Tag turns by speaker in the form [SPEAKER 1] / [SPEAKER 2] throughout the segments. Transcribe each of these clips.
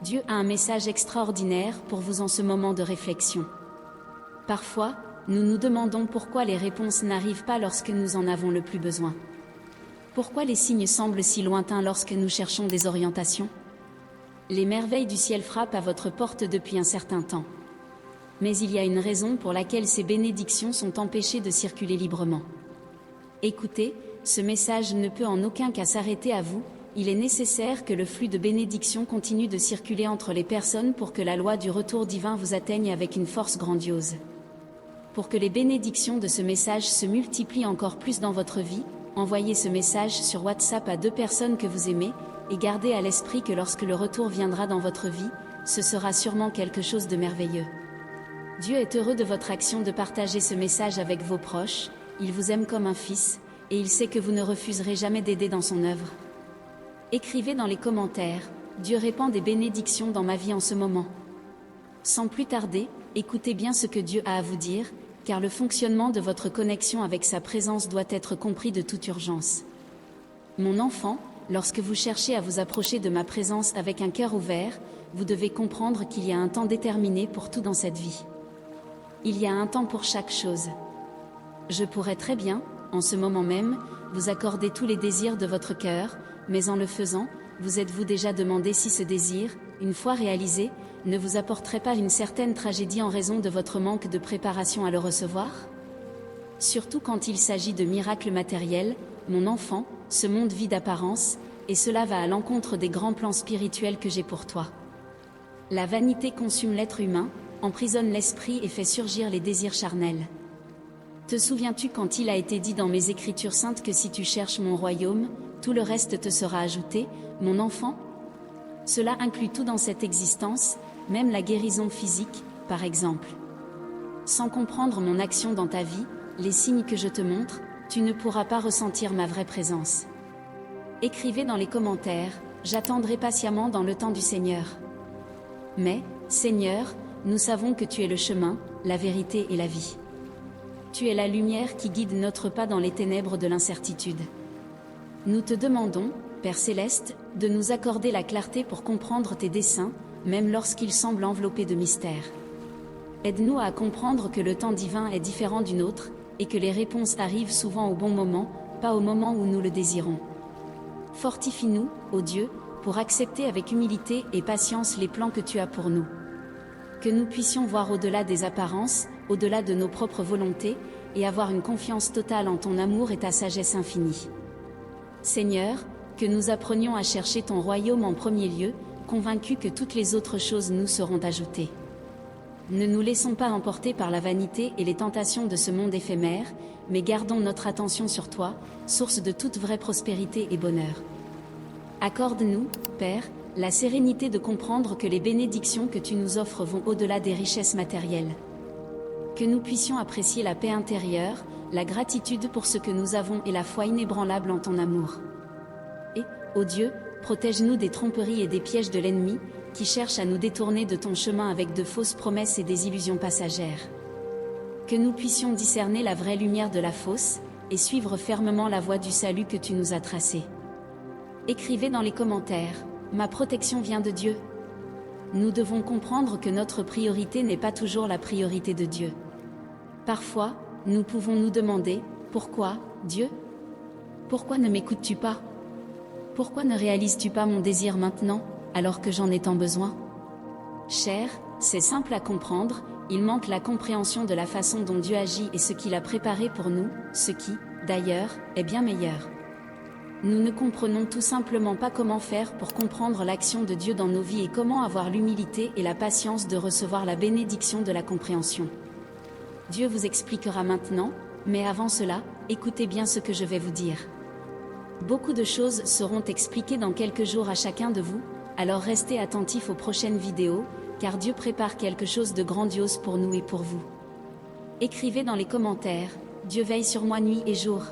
[SPEAKER 1] Dieu a un message extraordinaire pour vous en ce moment de réflexion. Parfois, nous nous demandons pourquoi les réponses n'arrivent pas lorsque nous en avons le plus besoin. Pourquoi les signes semblent si lointains lorsque nous cherchons des orientations? Les merveilles du ciel frappent à votre porte depuis un certain temps. Mais il y a une raison pour laquelle ces bénédictions sont empêchées de circuler librement. Écoutez, ce message ne peut en aucun cas s'arrêter à vous, il est nécessaire que le flux de bénédictions continue de circuler entre les personnes pour que la loi du retour divin vous atteigne avec une force grandiose. Pour que les bénédictions de ce message se multiplient encore plus dans votre vie, envoyez ce message sur WhatsApp à 2 personnes que vous aimez, et gardez à l'esprit que lorsque le retour viendra dans votre vie, ce sera sûrement quelque chose de merveilleux. Dieu est heureux de votre action de partager ce message avec vos proches, il vous aime comme un fils, et il sait que vous ne refuserez jamais d'aider dans son œuvre. Écrivez dans les commentaires, Dieu répand des bénédictions dans ma vie en ce moment. Sans plus tarder, écoutez bien ce que Dieu a à vous dire, car le fonctionnement de votre connexion avec sa présence doit être compris de toute urgence. Mon enfant, lorsque vous cherchez à vous approcher de ma présence avec un cœur ouvert, vous devez comprendre qu'il y a un temps déterminé pour tout dans cette vie. Il y a un temps pour chaque chose. Je pourrais très bien, en ce moment même, vous accorder tous les désirs de votre cœur, mais en le faisant, vous êtes-vous déjà demandé si ce désir, une fois réalisé, ne vous apporterait pas une certaine tragédie en raison de votre manque de préparation à le recevoir? Surtout quand il s'agit de miracles matériels, mon enfant, ce monde vit d'apparence, et cela va à l'encontre des grands plans spirituels que j'ai pour toi. La vanité consume l'être humain, emprisonne l'esprit et fait surgir les désirs charnels. Te souviens-tu quand il a été dit dans mes Écritures saintes que si tu cherches mon royaume, tout le reste te sera ajouté, mon enfant? Cela inclut tout dans cette existence, même la guérison physique, par exemple. Sans comprendre mon action dans ta vie, les signes que je te montre, tu ne pourras pas ressentir ma vraie présence. Écrivez dans les commentaires, j'attendrai patiemment dans le temps du Seigneur. Mais, Seigneur, nous savons que tu es le chemin, la vérité et la vie. Tu es la lumière qui guide notre pas dans les ténèbres de l'incertitude. Nous te demandons, Père Céleste, de nous accorder la clarté pour comprendre tes desseins, même lorsqu'ils semblent enveloppés de mystères. Aide-nous à comprendre que le temps divin est différent du nôtre, et que les réponses arrivent souvent au bon moment, pas au moment où nous le désirons. Fortifie-nous, ô Dieu, pour accepter avec humilité et patience les plans que tu as pour nous. Que nous puissions voir au-delà des apparences, au-delà de nos propres volontés, et avoir une confiance totale en ton amour et ta sagesse infinie. Seigneur, que nous apprenions à chercher ton royaume en premier lieu, convaincus que toutes les autres choses nous seront ajoutées. Ne nous laissons pas emporter par la vanité et les tentations de ce monde éphémère, mais gardons notre attention sur toi, source de toute vraie prospérité et bonheur. Accorde-nous, Père, la sérénité de comprendre que les bénédictions que tu nous offres vont au-delà des richesses matérielles. Que nous puissions apprécier la paix intérieure, la gratitude pour ce que nous avons et la foi inébranlable en ton amour. Et, ô Dieu, protège-nous des tromperies et des pièges de l'ennemi, qui cherche à nous détourner de ton chemin avec de fausses promesses et des illusions passagères. Que nous puissions discerner la vraie lumière de la fausse, et suivre fermement la voie du salut que tu nous as tracée. Écrivez dans les commentaires, ma protection vient de Dieu. Nous devons comprendre que notre priorité n'est pas toujours la priorité de Dieu. Parfois, nous pouvons nous demander, pourquoi, Dieu? Pourquoi ne m'écoutes-tu pas? Pourquoi ne réalises-tu pas mon désir maintenant, alors que j'en ai tant besoin? Cher, c'est simple à comprendre, il manque la compréhension de la façon dont Dieu agit et ce qu'il a préparé pour nous, ce qui, d'ailleurs, est bien meilleur. Nous ne comprenons tout simplement pas comment faire pour comprendre l'action de Dieu dans nos vies et comment avoir l'humilité et la patience de recevoir la bénédiction de la compréhension. Dieu vous expliquera maintenant, mais avant cela, écoutez bien ce que je vais vous dire. Beaucoup de choses seront expliquées dans quelques jours à chacun de vous, alors restez attentifs aux prochaines vidéos, car Dieu prépare quelque chose de grandiose pour nous et pour vous. Écrivez dans les commentaires, Dieu veille sur moi nuit et jour.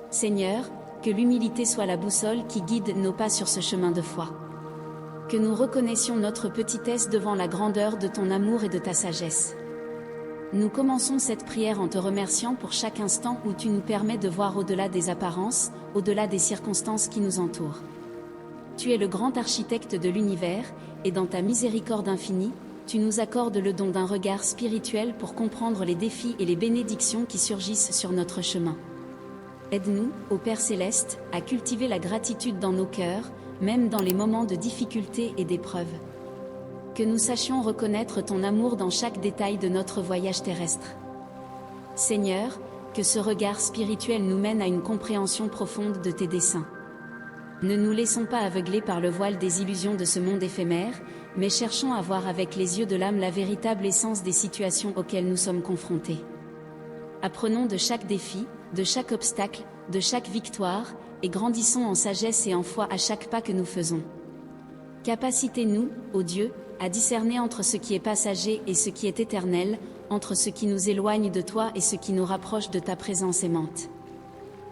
[SPEAKER 1] Seigneur, que l'humilité soit la boussole qui guide nos pas sur ce chemin de foi. Que nous reconnaissions notre petitesse devant la grandeur de ton amour et de ta sagesse. Nous commençons cette prière en te remerciant pour chaque instant où tu nous permets de voir au-delà des apparences, au-delà des circonstances qui nous entourent. Tu es le grand architecte de l'univers, et dans ta miséricorde infinie, tu nous accordes le don d'un regard spirituel pour comprendre les défis et les bénédictions qui surgissent sur notre chemin. Aide-nous, ô Père Céleste, à cultiver la gratitude dans nos cœurs, même dans les moments de difficulté et d'épreuve. Que nous sachions reconnaître ton amour dans chaque détail de notre voyage terrestre. Seigneur, que ce regard spirituel nous mène à une compréhension profonde de tes desseins. Ne nous laissons pas aveugler par le voile des illusions de ce monde éphémère, mais cherchons à voir avec les yeux de l'âme la véritable essence des situations auxquelles nous sommes confrontés. Apprenons de chaque défi, de chaque obstacle, de chaque victoire, et grandissons en sagesse et en foi à chaque pas que nous faisons. Capacitez-nous, ô Dieu, à discerner entre ce qui est passager et ce qui est éternel, entre ce qui nous éloigne de toi et ce qui nous rapproche de ta présence aimante.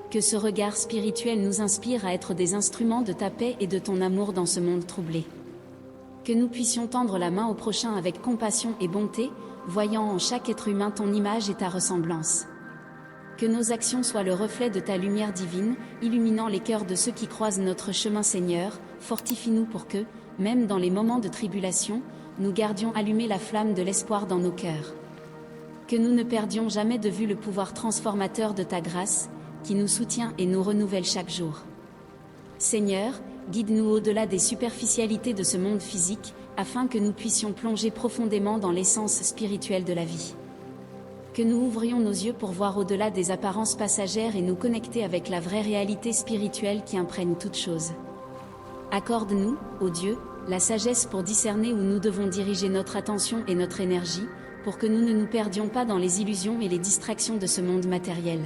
[SPEAKER 1] Que ce regard spirituel nous inspire à être des instruments de ta paix et de ton amour dans ce monde troublé. Que nous puissions tendre la main au prochain avec compassion et bonté, voyant en chaque être humain ton image et ta ressemblance. Que nos actions soient le reflet de ta lumière divine, illuminant les cœurs de ceux qui croisent notre chemin. Seigneur, fortifie-nous pour que, même dans les moments de tribulation, nous gardions allumée la flamme de l'espoir dans nos cœurs. Que nous ne perdions jamais de vue le pouvoir transformateur de ta grâce, qui nous soutient et nous renouvelle chaque jour. Seigneur, guide-nous au-delà des superficialités de ce monde physique, afin que nous puissions plonger profondément dans l'essence spirituelle de la vie. Que nous ouvrions nos yeux pour voir au-delà des apparences passagères et nous connecter avec la vraie réalité spirituelle qui imprègne toute chose. Accorde-nous, ô Dieu, la sagesse pour discerner où nous devons diriger notre attention et notre énergie, pour que nous ne nous perdions pas dans les illusions et les distractions de ce monde matériel.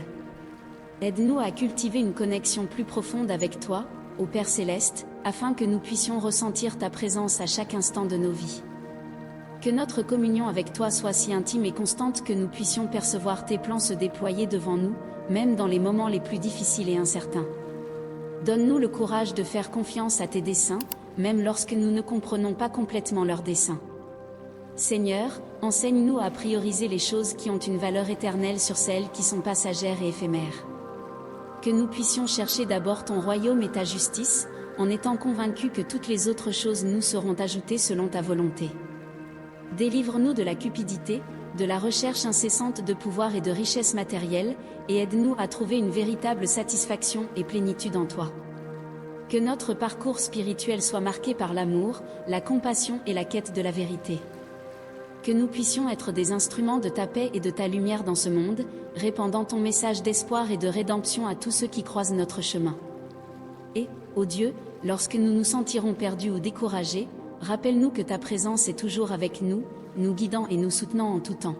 [SPEAKER 1] Aide-nous à cultiver une connexion plus profonde avec toi, ô Père Céleste, afin que nous puissions ressentir ta présence à chaque instant de nos vies. Que notre communion avec toi soit si intime et constante que nous puissions percevoir tes plans se déployer devant nous, même dans les moments les plus difficiles et incertains. Donne-nous le courage de faire confiance à tes desseins, même lorsque nous ne comprenons pas complètement leurs desseins. Seigneur, enseigne-nous à prioriser les choses qui ont une valeur éternelle sur celles qui sont passagères et éphémères. Que nous puissions chercher d'abord ton royaume et ta justice, en étant convaincus que toutes les autres choses nous seront ajoutées selon ta volonté. Délivre-nous de la cupidité, de la recherche incessante de pouvoir et de richesses matérielles, et aide-nous à trouver une véritable satisfaction et plénitude en toi. Que notre parcours spirituel soit marqué par l'amour, la compassion et la quête de la vérité. Que nous puissions être des instruments de ta paix et de ta lumière dans ce monde, répandant ton message d'espoir et de rédemption à tous ceux qui croisent notre chemin. Et, ô Dieu, lorsque nous nous sentirons perdus ou découragés, rappelle-nous que ta présence est toujours avec nous, nous guidant et nous soutenant en tout temps.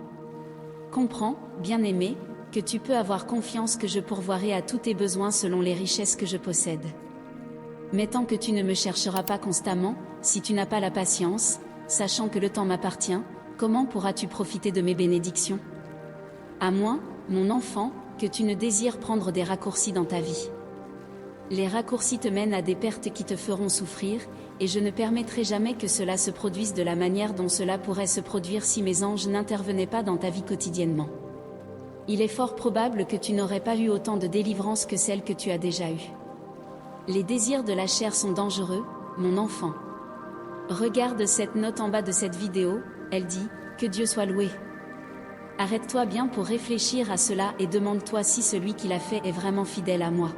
[SPEAKER 1] Comprends, bien-aimé, que tu peux avoir confiance que je pourvoirai à tous tes besoins selon les richesses que je possède. Mais tant que tu ne me chercheras pas constamment, si tu n'as pas la patience, sachant que le temps m'appartient, comment pourras-tu profiter de mes bénédictions? À moins, mon enfant, que tu ne désires prendre des raccourcis dans ta vie. Les raccourcis te mènent à des pertes qui te feront souffrir, et je ne permettrai jamais que cela se produise de la manière dont cela pourrait se produire si mes anges n'intervenaient pas dans ta vie quotidiennement. Il est fort probable que tu n'aurais pas eu autant de délivrance que celle que tu as déjà eue. Les désirs de la chair sont dangereux, mon enfant. Regarde cette note en bas de cette vidéo, elle dit « Que Dieu soit loué ». Arrête-toi bien pour réfléchir à cela et demande-toi si celui qui l'a fait est vraiment fidèle à moi.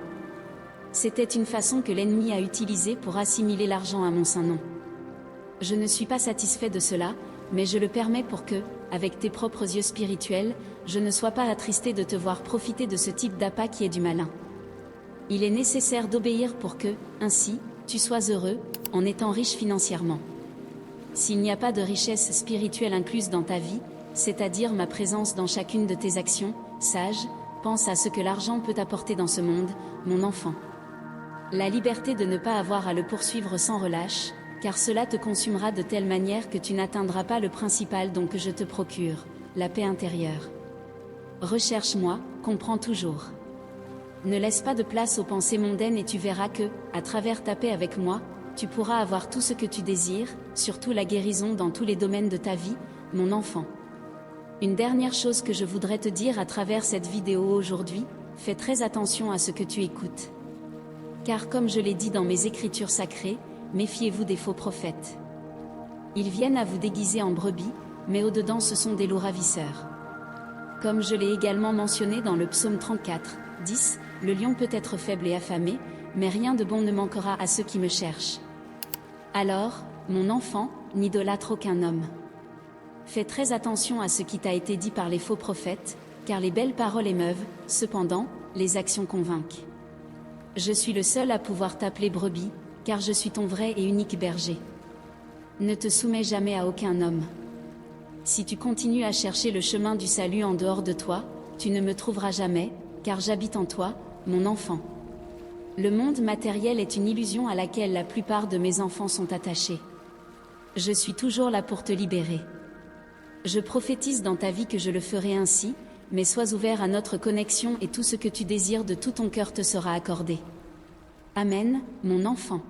[SPEAKER 1] C'était une façon que l'ennemi a utilisée pour assimiler l'argent à mon saint nom. Je ne suis pas satisfait de cela, mais je le permets pour que, avec tes propres yeux spirituels, je ne sois pas attristé de te voir profiter de ce type d'appât qui est du malin. Il est nécessaire d'obéir pour que, ainsi, tu sois heureux, en étant riche financièrement. S'il n'y a pas de richesse spirituelle incluse dans ta vie, c'est-à-dire ma présence dans chacune de tes actions, sage, pense à ce que l'argent peut apporter dans ce monde, mon enfant. La liberté de ne pas avoir à le poursuivre sans relâche, car cela te consumera de telle manière que tu n'atteindras pas le principal don que je te procure, la paix intérieure. Recherche-moi, comprends toujours. Ne laisse pas de place aux pensées mondaines et tu verras que, à travers ta paix avec moi, tu pourras avoir tout ce que tu désires, surtout la guérison dans tous les domaines de ta vie, mon enfant. Une dernière chose que je voudrais te dire à travers cette vidéo aujourd'hui, fais très attention à ce que tu écoutes. Car comme je l'ai dit dans mes écritures sacrées, méfiez-vous des faux prophètes. Ils viennent à vous déguiser en brebis, mais au-dedans ce sont des loups ravisseurs. Comme je l'ai également mentionné dans le psaume 34, 10, le lion peut être faible et affamé, mais rien de bon ne manquera à ceux qui me cherchent. Alors, mon enfant, n'idolâtre aucun homme. Fais très attention à ce qui t'a été dit par les faux prophètes, car les belles paroles émeuvent, cependant, les actions convainquent. Je suis le seul à pouvoir t'appeler brebis, car je suis ton vrai et unique berger. Ne te soumets jamais à aucun homme. Si tu continues à chercher le chemin du salut en dehors de toi, tu ne me trouveras jamais, car j'habite en toi, mon enfant. Le monde matériel est une illusion à laquelle la plupart de mes enfants sont attachés. Je suis toujours là pour te libérer. Je prophétise dans ta vie que je le ferai ainsi, mais sois ouvert à notre connexion et tout ce que tu désires de tout ton cœur te sera accordé. Amen, mon enfant.